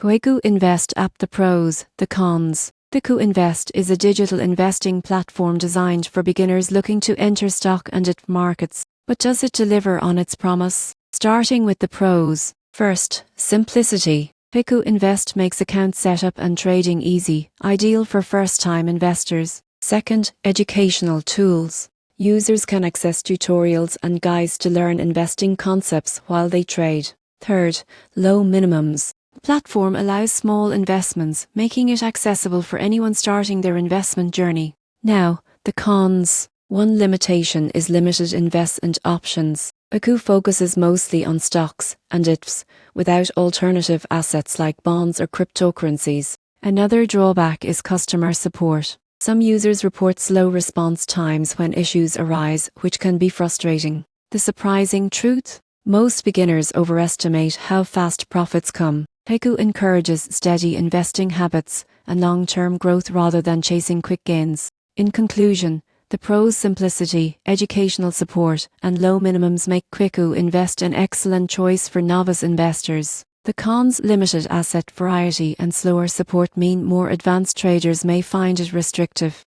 Kviku Invest app. The pros, the cons. Kviku Invest is a digital investing platform designed for beginners looking to enter stock and ETF markets. But does it deliver on its promise? Starting with the pros. First, simplicity. Kviku Invest makes account setup and trading easy, ideal for first-time investors. Second, educational tools. Users can access tutorials and guides to learn investing concepts while they trade. Third, low minimums. The platform allows small investments, making it accessible for anyone starting their investment journey. Now, the cons. One limitation is limited investment options. Kviku focuses mostly on stocks and ETFs, without alternative assets like bonds or cryptocurrencies. Another drawback is customer support. Some users report slow response times when issues arise, which can be frustrating. The surprising truth? Most beginners overestimate how fast profits come. Kviku encourages steady investing habits and long-term growth rather than chasing quick gains. In conclusion, the pros: simplicity, educational support, and low minimums make Kviku Invest an excellent choice for novice investors. The cons: limited asset variety and slower support mean more advanced traders may find it restrictive.